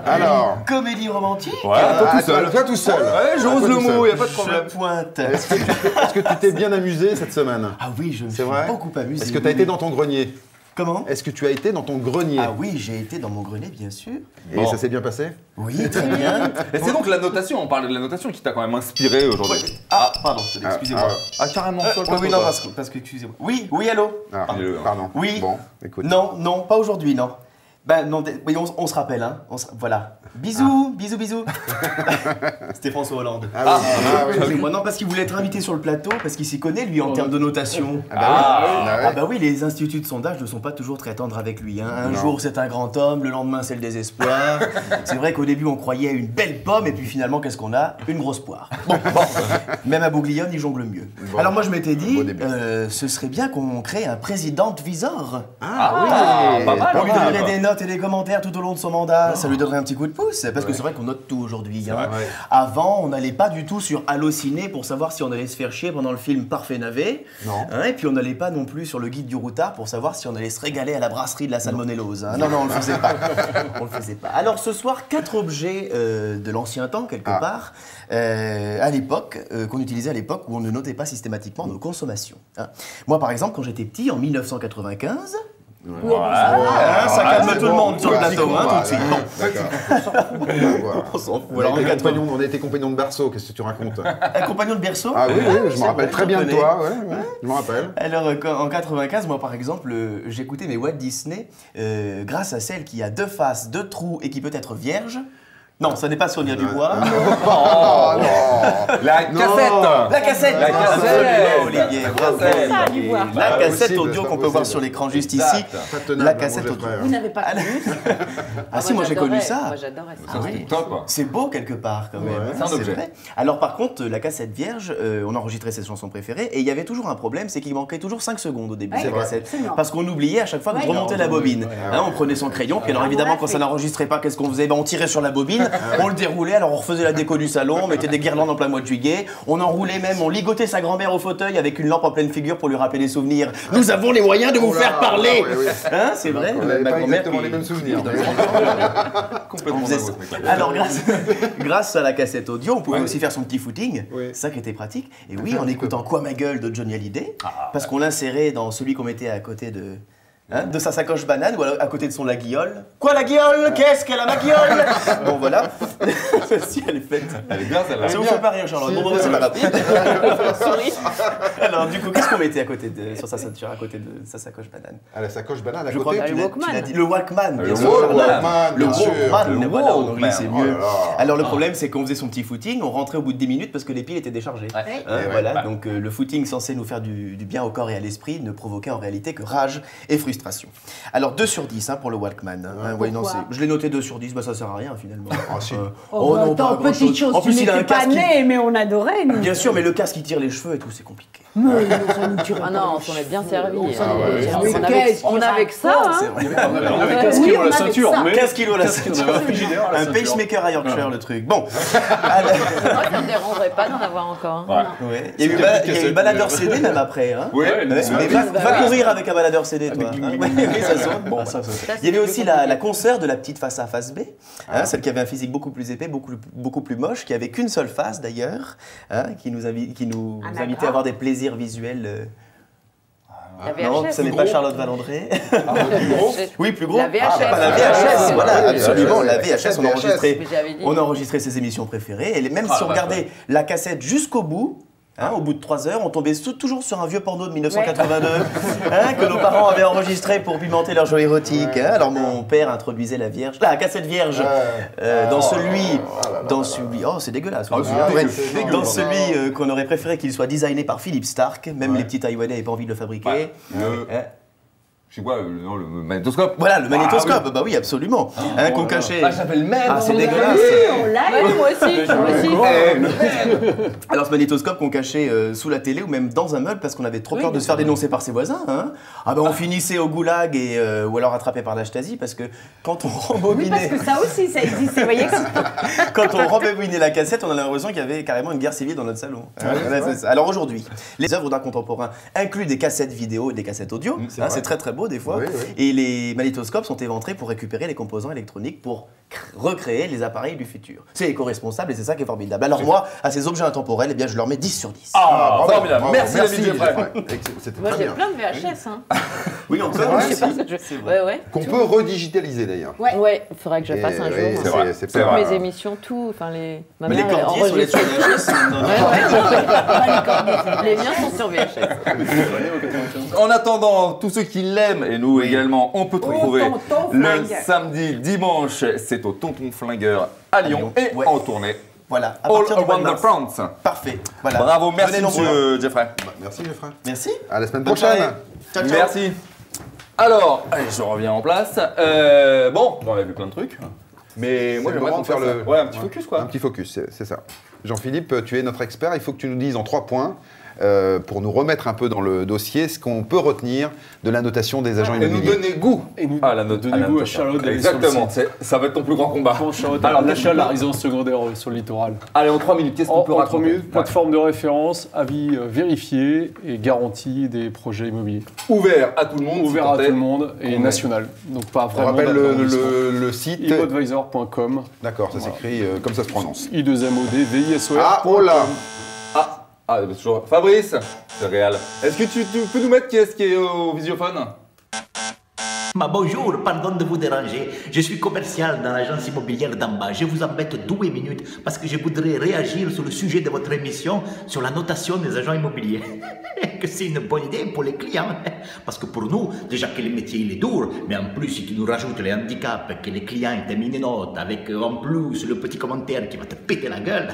Alors, comédie romantique. Ouais, toi tout seul. Ouais, j'ose le mot, il n'y a pas de problème. Je pointe. est-ce que tu t'es bien amusé cette semaine? Ah oui, je me suis beaucoup amusé. Est-ce que tu as été dans ton grenier? Comment? Est-ce que tu as été dans ton grenier? Ah oui, j'ai été dans mon grenier, bien sûr. Et ça s'est bien passé? Oui, très bien. Et c'est donc la notation, on parlait de la notation qui t'a quand même inspiré aujourd'hui. Ah, pardon, excusez-moi. Ah, carrément, oui, non, parce que, excusez-moi. Oui, allô? Pardon. Oui. Bon, écoute. Non, pas aujourd'hui, non. Ben non, oui, on se rappelle, hein. Voilà. Bisous, bisous. C'était François Hollande. Oui. Moi, non, parce qu'il voulait être invité sur le plateau, parce qu'il s'y connaît, lui, en termes de notation. Oui, les instituts de sondage ne sont pas toujours très tendres avec lui. Hein. Un jour, c'est un grand homme, le lendemain, c'est le désespoir. C'est vrai qu'au début, on croyait à une belle pomme, et puis finalement, qu'est-ce qu'on a? Une grosse poire. Bon. Même à Bouglione, il jongle mieux. Bon. Alors moi, je m'étais dit, ce serait bien qu'on crée un président-visor. Pas mal. On lui donnerait des notes et des commentaires tout au long de son mandat. Ça lui donnerait un petit coup de pouce, parce que c'est vrai qu'on note tout aujourd'hui. Hein. Avant, on n'allait pas du tout sur Allociné pour savoir si on allait se faire chier pendant le film Parfait Navet. Hein, et puis on n'allait pas non plus sur le guide du routard pour savoir si on allait se régaler à la brasserie de la salmonellose. Hein. Non, on le faisait pas. On le faisait pas. Alors ce soir, 4 objets de l'ancien temps, quelque part, à l'époque, qu'on utilisait à l'époque où on ne notait pas systématiquement nos consommations. Hein. Moi, par exemple, quand j'étais petit, en 1995... ça calme tout le monde sur le plateau, hein, tout de suite. On s'en fout. On était compagnons de berceau, qu'est-ce que tu racontes? Un compagnon de berceau? Ah oui, je me rappelle très bien de toi, je me rappelle. Alors, en 95, moi par exemple, j'écoutais mes Walt Disney grâce à celle qui a 2 faces, 2 trous et qui peut être vierge. Non, ça n'est pas Sonia Dubois. La cassette. La cassette. Olivier. La cassette audio qu'on peut voir sur l'écran juste ici. La cassette audio. Vous n'avez pas connu? Ah si, moi j'ai connu ça. Moi j'adorais ça. C'était top. C'est beau quelque part quand même. C'est un objet. Vrai. Alors par contre, la cassette vierge, on enregistrait ses chansons préférées et il y avait toujours un problème, c'est qu'il manquait toujours 5 secondes au début de la cassette. Parce qu'on oubliait à chaque fois de remonter la bobine. On prenait son crayon, puis alors évidemment quand ça n'enregistrait pas, qu'est-ce qu'on faisait? On tirait sur la bobine. On le déroulait, alors on refaisait la déco du salon, on mettait des guirlandes en plein mois de juillet, on enroulait même, on ligotait sa grand-mère au fauteuil avec une lampe en pleine figure pour lui rappeler des souvenirs. Nous avons les moyens de vous faire parler. Hein, c'est vrai. On n'avait pas exactement les mêmes souvenirs. Complètement. Alors grâce à la cassette audio, on pouvait aussi faire son petit footing, ça qui était pratique. Et oui, en écoutant Quoi ma gueule de Johnny Hallyday, parce qu'on l'insérait dans celui qu'on mettait à côté de... Hein, de sa sacoche banane ou à côté de son la guiole. Quoi la guiole? Qu'est-ce qu'elle a ma guiole? Bon voilà. Si elle est faite. Elle est bien celle-là. Ça vous fait pas rire Charlotte. Bon c'est pas grave. Alors du coup qu'est-ce qu'on mettait à côté sur sa ceinture, à côté de sa sacoche banane? À la sacoche banane à côté. côté. Tu l'as dit. Le Walkman. Le Walkman. Le Walkman. Voilà, en anglais c'est mieux. Alors le problème c'est qu'on faisait son petit footing, on rentrait au bout de 10 minutes parce que les piles étaient déchargées. Voilà. Donc le footing censé nous faire du bien au corps et à l'esprit ne provoquait en réalité que rage et frustration. Alors 2 sur 10 pour le Walkman. Je l'ai noté 2 sur 10, ça sert à rien finalement. Non, attends, petite chose, tu n'étais pas né, mais on adorait nous. Bien sûr, mais le casque qui tire les cheveux et tout, c'est compliqué. Ah non, on s'en est bien servi. On avait que ça. On avait 15 kilos à la ceinture. 15 kilos à la ceinture. Un pacemaker à Yorkshire, le truc. Bon. Moi, ça ne dérangerait pas d'en avoir encore. Il y a eu baladeur CD même après. Va courir avec un baladeur CD, toi. Ça saute. Il y avait aussi la consoeur de la petite face A, face B. Celle qui avait un physique beaucoup plus épais, beaucoup plus moche, qui avait qu'une seule face d'ailleurs, qui nous invitait à avoir des plaisirs visuels Non, ce n'est pas Charlotte Valandré. Oui, plus gros. La VHS. La VHS, voilà, absolument. La VHS, on a enregistré ses émissions préférées. Et même si on regardait la cassette jusqu'au bout, au bout de 3 heures, on tombait toujours sur un vieux porno de 1982 que nos parents avaient enregistré pour pimenter leur jeu érotique. Alors mon père introduisait la cassette vierge dans celui, oh c'est dégueulasse. Dans celui qu'on aurait préféré qu'il soit designé par Philippe Stark. Même les petits Taïwanais n'avaient pas envie de le fabriquer. Je sais quoi, le magnétoscope. Voilà, le magnétoscope, bah oui, absolument. Qu'on cachait. Ah, j'avais le même. Ah, c'est dégueulasse. On l'a eu, moi aussi. Alors, ce magnétoscope qu'on cachait sous la télé ou même dans un meuble parce qu'on avait trop peur de se faire dénoncer par ses voisins. Ah ben, on finissait au goulag ou alors attrapé par la Stasi parce que quand on rembobinait. Oui, parce que ça aussi, ça existait, vous voyez. Quand on rembobinait la cassette, on a l'impression qu'il y avait carrément une guerre civile dans notre salon. Alors aujourd'hui, les œuvres d'art contemporain incluent des cassettes vidéo et des cassettes audio. C'est très très beau des fois. Et les magnétoscopes sont éventrés pour récupérer les composants électroniques pour recréer les appareils du futur. C'est éco-responsable et c'est ça qui est formidable. Alors moi, à ces objets intemporels, eh bien, je leur mets 10 sur 10. Ah, formidable. Merci Geoffrey. Moi j'ai plein de VHS. Oui, on peut. Qu'on peut redigitaliser d'ailleurs. Ouais, il faudrait que je fasse un jour. C'est toutes mes émissions, tout. Enfin, les cordiers sur les VHS. Les miens sont sur VHS. En attendant, tous ceux qui l'aiment, et nous également, on peut te retrouver le samedi, dimanche, c'est au Tonton Flingueur à Lyon et en tournée. Voilà, à All partir du mois de Around the mars. France. Parfait. Voilà. Bravo, merci monsieur Geoffrey. Merci Geoffrey. Merci. À la semaine prochaine. Ciao, ciao. Merci. Alors, allez, je reviens en place. Bon, on a vu plein de trucs. Mais moi, j'aimerais faire un petit focus, quoi. Un petit focus, c'est ça. Jean-Philippe, tu es notre expert. Il faut que tu nous dises en 3 points, pour nous remettre un peu dans le dossier, ce qu'on peut retenir de la notation des agents immobiliers. Et nous donner goût à la notation. À Charlotte. Exactement, ça va être ton plus grand combat. Alors, l'achat de la résidence secondaire sur le littoral. Allez, en 3 minutes, qu'est-ce qu'on peut raconter? En 3 minutes, plateforme de référence, avis vérifié et garantie des projets immobiliers. Ouvert à tout le monde. Ouvert à tout le monde et national. Donc pas vraiment. On rappelle le site immoadvisor.com. D'accord, ça s'écrit comme ça se prononce. I2MOD, VISOR. Ah, oh là. Ah, toujours. Fabrice, c'est réel. Est-ce que tu peux nous mettre qui est au visiophone? Bonjour, pardon de vous déranger. Je suis commercial dans l'agence immobilière d'en bas. Je vous embête 2 minutes parce que je voudrais réagir sur le sujet de votre émission sur la notation des agents immobiliers. Que c'est une bonne idée pour les clients. Parce que pour nous, déjà que le métier il est dur, mais en plus si tu nous rajoutes les handicaps, que les clients te mis une note avec en plus le petit commentaire qui va te péter la gueule.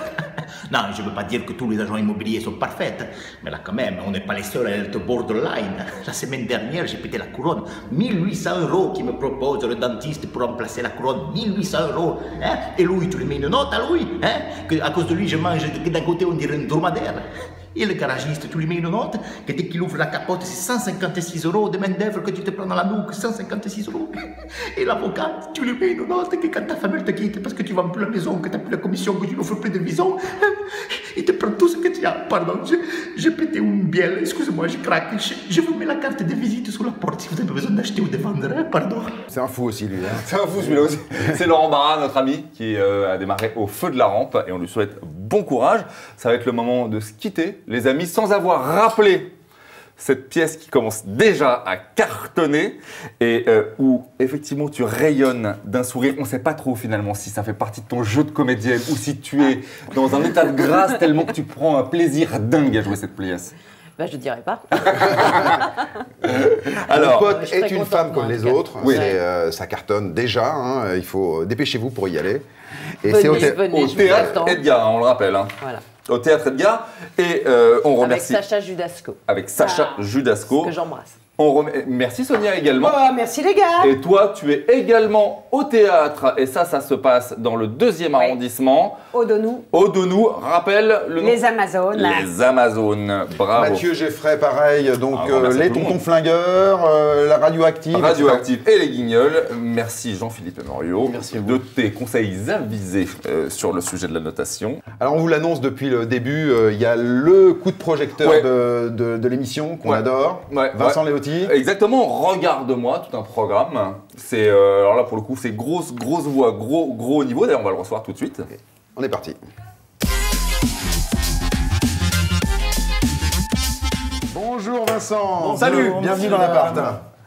Non, je ne veux pas dire que tous les agents immobiliers sont parfaits, mais là quand même, on n'est pas les seuls à être borderline. La semaine dernière, j'ai pété la couronne. 1800 € qui me propose le dentiste pour remplacer la couronne. 1800 €. Hein? Et lui, tu lui mets une note à lui. Hein? Que à cause de lui, je mange d'un côté, on dirait un dromadaire. Et le garagiste, tu lui mets une note, que dès qu'il ouvre la capote, c'est 156 € de main-d'œuvre que tu te prends dans la nuque, 156 €. Et l'avocat, tu lui mets une note, que quand ta femme elle te quitte parce que tu vends plus la maison, que tu n'as plus la commission, que tu n'offres plus de maison, il te prend tout ce que tu as. Pardon, j'ai pété une bielle, excusez-moi, je craque. Je vous mets la carte de visite sur la porte si vous avez besoin d'acheter ou de vendre, pardon. C'est un fou aussi, lui. Hein. C'est un fou celui-là aussi. C'est Laurent Barra, notre ami, qui a démarré au feu de la rampe et on lui souhaite bon courage. Ça va être le moment de se quitter, les amis, sans avoir rappelé cette pièce qui commence déjà à cartonner et où effectivement tu rayonnes d'un sourire. On ne sait pas trop finalement si ça fait partie de ton jeu de comédienne ou si tu es dans un état de grâce tellement que tu prends un plaisir dingue à jouer cette pièce. Bah, je dirais pas. Alors, mon pote est une femme comme les autres. Oui. Ça cartonne déjà. Hein. Il faut dépêchez-vous pour y aller. Et c'est au théâtre Edgar, on le rappelle. Hein. Voilà. Au théâtre Edgar. Et on remercie. Avec Sacha Judasco. Avec Sacha Judasco. Que j'embrasse. Merci Sonia également. Oh, merci les gars. Et toi, tu es également au théâtre. Et ça se passe dans le 2e arrondissement. Au Donou. Au Donou. Rappelle le nom. Les Amazones. Les Amazones. Bravo. Mathieu Geoffrey, pareil. Donc les Tontons Flingueurs, la Radioactive. Radioactive et les Guignols. Merci Jean-Philippe Morio. Merci de tes conseils avisés sur le sujet de la notation. Alors on vous l'annonce depuis le début. Il y a le coup de projecteur de l'émission qu'on adore. Vincent Léoty. Exactement, regarde-moi, tout un programme. C'est alors là pour le coup, c'est grosse voix, gros niveau. D'ailleurs, on va le recevoir tout de suite. On est parti. Bonjour Vincent. Salut. Bienvenue dans l'appart.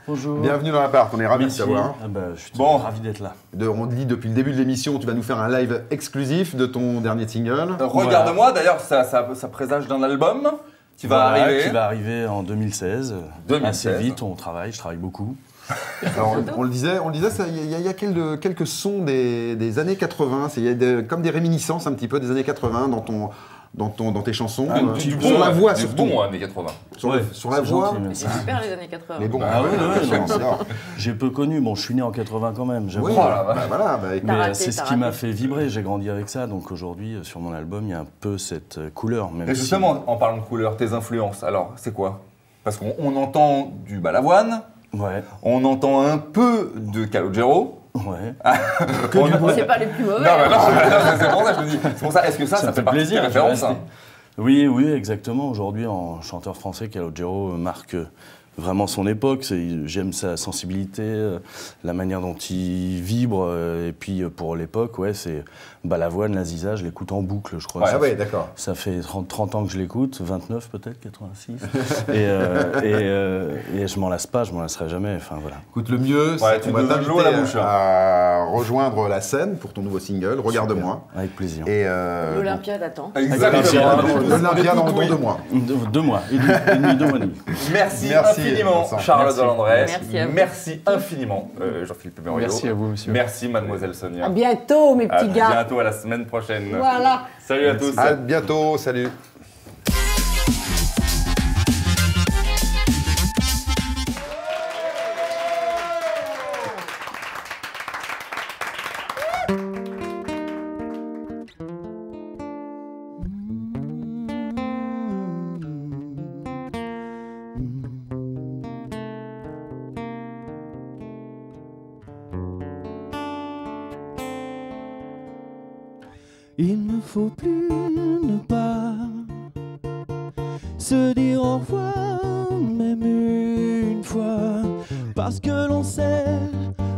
Bonjour. Bienvenue dans l'appart, on est ravis de savoir. Je suis ravi d'être là. On te dit depuis le début de l'émission, tu vas nous faire un live exclusif de ton dernier single. Regarde-moi, d'ailleurs, ça présage d'un album qui va arriver. Qui va arriver en 2016. Assez vite, je travaille beaucoup. Alors, on le disait, il y a quelques sons des années 80, il y a comme des réminiscences un petit peu des années 80 dans tes chansons. Sur la voix, surtout. Bon, années 80. Sur la voix. C'est super les années 80. Mais bon, j'ai peu connu. Bon, je suis né en 80 quand même. Oui, mais c'est ce qui m'a fait vibrer. J'ai grandi avec ça. Donc aujourd'hui, sur mon album, il y a un peu cette couleur. Et justement, en parlant de couleur, tes influences, alors c'est quoi? Parce qu'on entend du Balavoine. Ouais. On entend un peu de Calogero. Ouais. C'est pas les plus mauvais. Non, c'est pour ça que je me dis. C'est pour ça. Est-ce que ça fait partie plaisir, des références? Oui, exactement. Aujourd'hui, en chanteur français, Calogero marque vraiment son époque. J'aime sa sensibilité, la manière dont il vibre. Et puis pour l'époque, c'est Balavoine, La Ziza, je l'écoute en boucle, je crois. D'accord. Ça fait 30 ans que je l'écoute, 29 peut-être, 86. et je m'en lasse pas, je m'en lasserai jamais. Enfin, voilà. Écoute, le mieux, c'est qu'on va t'inviter à rejoindre la scène pour ton nouveau single, Regarde-moi. Avec plaisir. Et l'Olympiade attend. Exactement. L'Olympiade dans 2 mois. 2 mois. Et demi, 2 mois et demi. Merci infiniment, Vincent. Charles Delandresse. Merci infiniment, Jean-Philippe Muriot. Merci à vous, monsieur. Merci, mademoiselle Sonia. À bientôt, mes petits gars. À bientôt, à la semaine prochaine. Voilà. Salut à tous. À bientôt, salut. Il ne faut plus ne pas se dire au revoir, même une fois, parce que l'on sait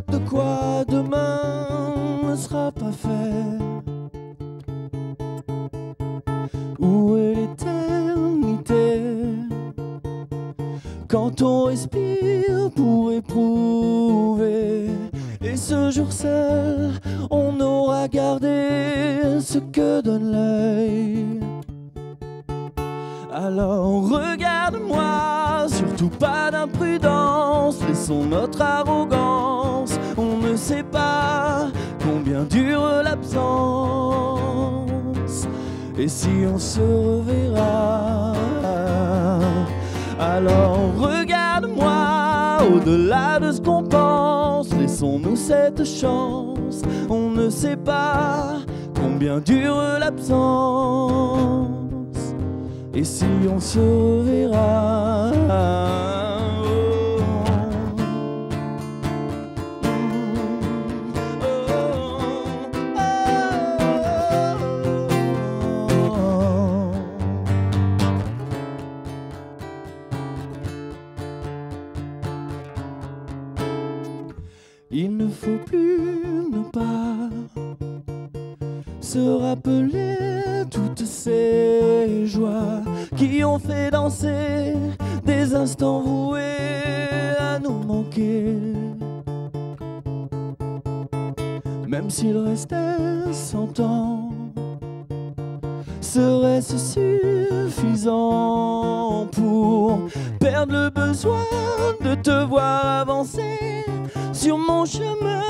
de quoi demain ne sera pas fait. Où est l'éternité quand on respire pour éprouver? Et ce jour seul, on aura gardé ce que donne l'œil. Alors regarde-moi, surtout pas d'imprudence, laissons notre arrogance. On ne sait pas combien dure l'absence. Et si on se reverra, alors regarde-moi, au-delà de ce qu'on pense, laissons-nous cette chance. On ne sait pas combien dure l'absence. Et si on se reverra, il ne faut plus ne pas se rappeler toutes ces joies qui ont fait danser des instants voués à nous manquer. Même s'il restait 100 ans, serait-ce suffisant pour perdre le besoin de te voir avancer sur mon chemin?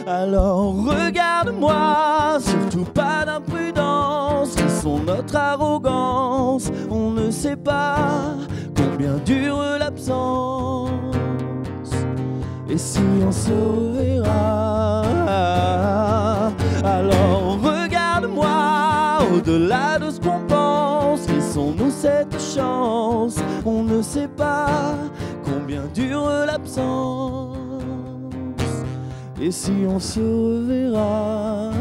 Alors regarde-moi, surtout pas d'imprudence, laissons notre arrogance. On ne sait pas combien dure l'absence. Et si on se reverra, alors regarde-moi, au-delà de ce qu'on pense, laissons-nous cette chance. On ne sait pas combien dure l'absence. Et si on se reverra,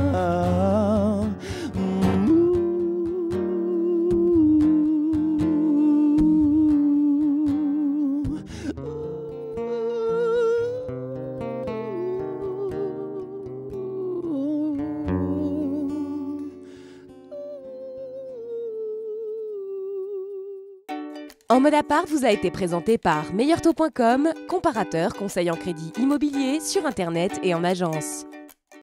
En mode à part vous a été présenté par meilleurtaux.com, comparateur conseil en crédit immobilier sur internet et en agence.